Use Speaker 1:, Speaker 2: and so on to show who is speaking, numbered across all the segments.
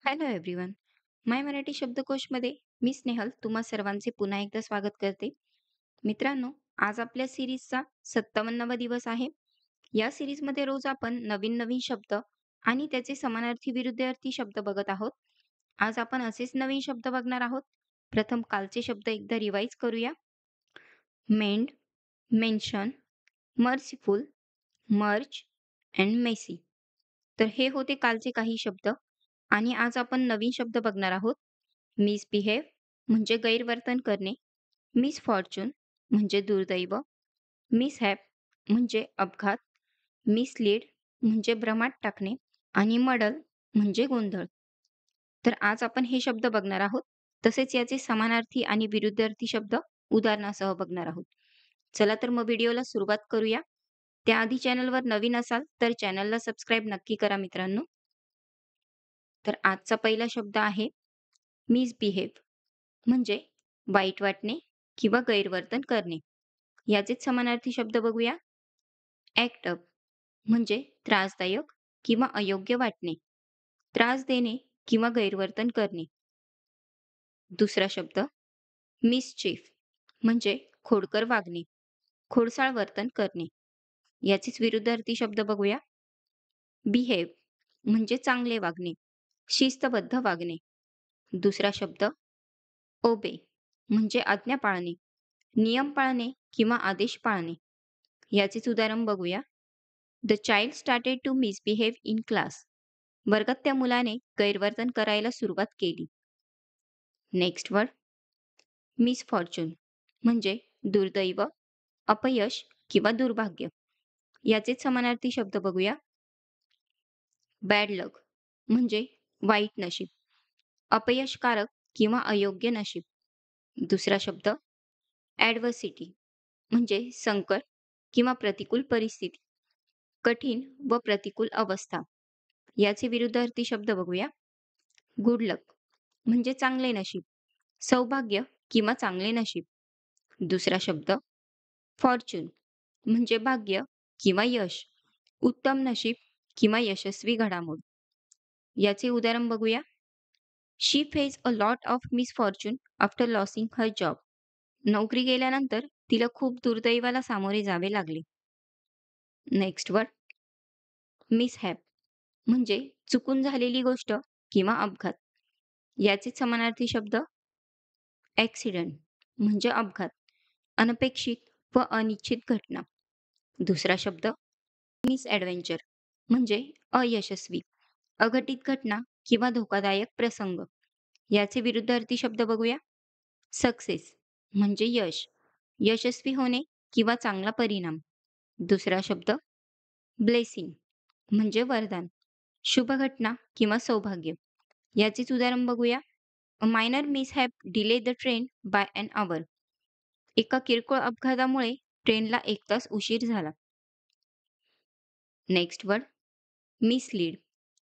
Speaker 1: Hello everyone. My Marathi शब्दकोशमध्ये मी स्नेहल तुम्हा सर्वांचे पुन्हा एकदा स्वागत करते. मित्रांनो, आज आपल्या सिरीजचा 57वा दिवस आहे. या सिरीजमध्ये रोज आपण नवीन नवीन शब्द आणि त्याचे समानार्थी विरुद्धार्थी शब्द बघत आहोत. आज आपण असेच नवीन शब्द बघणार आहोत. प्रथम कालचे शब्द एकदा रिवाइज करूया. Mend, mention, merciful, merge and messy. तर हे होते कालचे काही शब्द आणि आज आपण नवीन शब्द बघणार आहोत. मिसबिहेव म्हणजे गैरवर्तन करणे, मिसफॉर्च्यून म्हणजे दुर्दैव, मिसहॅप म्हणजे अपघात, मिसलीड म्हणजे भ्रमात टाकणे आणि मडल म्हणजे गोंधळ. तर आज आपण हे शब्द बघणार आहोत. तसेच याचे समानार्थी आणि विरुद्धार्थी शब्द उदाहरणासह बघणार आहोत. चला तर मग व्हिडिओला सुरुवात करूया. त्याआधी चॅनलवर नवीन असाल तर चॅनलला सबस्क्राईब नक्की करा मित्रांनो. तर आजचा पहिला शब्द आहे मिसबिहेव म्हणजे वाईट वाटणे किंवा गैरवर्तन करणे. याचेच समानार्थी शब्द बघूया. ॲक्ट अप म्हणजे त्रासदायक किंवा अयोग्य वाटणे, त्रास देणे किंवा गैरवर्तन करणे. दुसरा शब्द मिसचीफ म्हणजे खोडकर वागणे, खोडसाळ वर्तन करणे. याचेच विरुद्धार्थी शब्द बघूया. बिहेव म्हणजे चांगले वागणे, शिस्तबद्ध वागणे. दुसरा शब्द ओबे म्हणजे आज्ञा पाळणे, नियम पाळणे किंवा आदेश पाळणे. याचेच उदाहरण बघूया. The child started to misbehave in class. वर्गात त्या मुलाने गैरवर्तन करायला सुरुवात केली. नेक्स्ट वर्ड मिसफॉर्च्यून म्हणजे दुर्दैव, अपयश किंवा दुर्भाग्य. याचेच समानार्थी शब्द बघूया. बॅड लक म्हणजे वाईट नशीब, अपयशकारक किंवा अयोग्य नशीब. दुसरा शब्द ॲडव्हर्सिटी म्हणजे संकट किंवा प्रतिकूल परिस्थिती, कठीण व प्रतिकूल अवस्था. याचे विरुद्धार्थी शब्द बघूया. गुड लक म्हणजे चांगले नशीब, सौभाग्य किंवा चांगले नशीब. दुसरा शब्द फॉर्च्यून म्हणजे भाग्य किंवा यश, उत्तम नशीब किंवा यशस्वी घडामोड. याचे उदाहरण बघूया. She face a lot of misfortune after losing her job. नोकरी गेल्यानंतर तिला खूप दुर्दैवाला सामोरे जावे लागले. नेक्स्ट वर्ड मिसहॅप म्हणजे चुकून झालेली गोष्ट किंवा अपघात. याचे समानार्थी शब्द ॲक्सिडेंट म्हणजे अपघात, अनपेक्षित व अनिश्चित घटना. दुसरा शब्द मिसॲडव्हेंचर म्हणजे अयशस्वी, अघटित घटना किंवा धोकादायक प्रसंग. याचे विरुद्धार्थी शब्द बघूया. सक्सेस म्हणजे यश, यशस्वी होणे किंवा चांगला परिणाम. दुसरा शब्द ब्लेसिंग म्हणजे वरदान, शुभ घटना किंवा सौभाग्य. याचेच उदाहरण बघूया. A minor mishap delay the train by an hour. एका किरकोळ अपघातामुळे ट्रेनला 1 तास उशीर झाला. नेक्स्ट वर्ड मिसलीड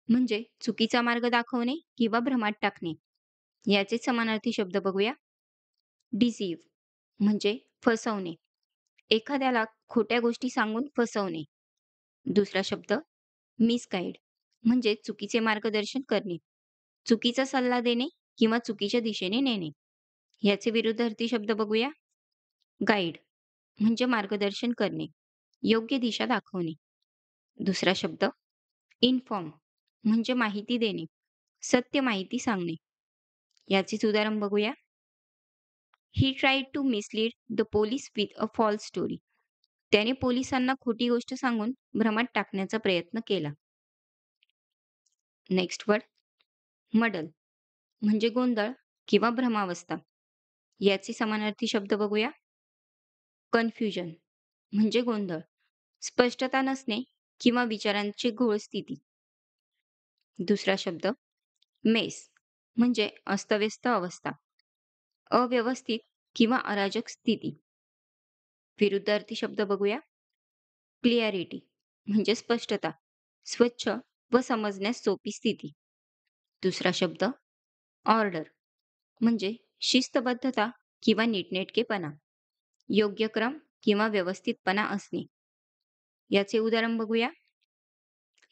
Speaker 1: म्हणजे चुकीचा मार्ग दाखवणे किंवा भ्रमात टाकणे. याचे समानार्थी शब्द बघूया. डिसीव्ह म्हणजे फसवणे, एखाद्याला खोट्या गोष्टी सांगून फसवणे. दुसरा शब्द मिसगाईड म्हणजे चुकीचे मार्गदर्शन करणे, चुकीचा सल्ला देणे किंवा चुकीच्या दिशेने नेणे. याचे विरुद्धार्थी शब्द बघूया. गाईड म्हणजे मार्गदर्शन करणे, योग्य दिशा दाखवणे. दुसरा शब्द इन्फॉर्म म्हणजे माहिती देणे, सत्य माहिती सांगणे. याचेच उदाहरण बघूया. He tried to mislead the police with a false story. त्याने पोलिसांना खोटी गोष्ट सांगून भ्रमात टाकण्याचा प्रयत्न केला. नेक्स्ट वर्ड मडल म्हणजे गोंधळ किंवा भ्रमावस्था. याचे समानार्थी शब्द बघूया. कन्फ्युजन म्हणजे गोंधळ, स्पष्टता नसणे किंवा विचारांची घोळ स्थिती. दुसरा शब्द मेस म्हणजे अस्तव्यस्त अवस्था, अव्यवस्थित किंवा अराजक स्थिती. विरुद्धार्थी शब्द बघूया. क्लिअरिटी म्हणजे स्पष्टता, स्वच्छ व समजण्यास सोपी स्थिती. दुसरा शब्द ऑर्डर म्हणजे शिस्तबद्धता किंवा नीटनेटकेपणा, योग्य क्रम किंवा व्यवस्थितपणा असणे. याचे उदाहरण बघूया.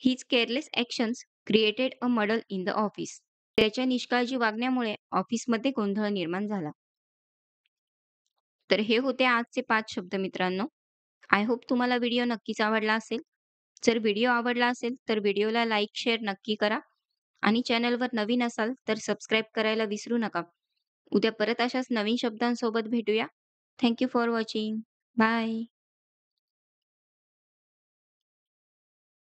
Speaker 1: His careless actions created a muddle in the office. त्याच्या निष्काळजी वागण्यामुळे ऑफिसमध्ये गोंधळ निर्माण झाला. तर हे होते आजचे 5 शब्द मित्रांनो. आय होप तुम्हाला व्हिडिओ नक्कीच आवडला असेल. जर व्हिडिओ आवडला असेल तर व्हिडिओला लाईक, शेअर नक्की करा आणि चॅनलवर नवीन असाल तर सबस्क्राईब करायला विसरू नका. उद्या परत अशाच नवीन शब्दांसोबत भेटूया. Thank for watching. बाय.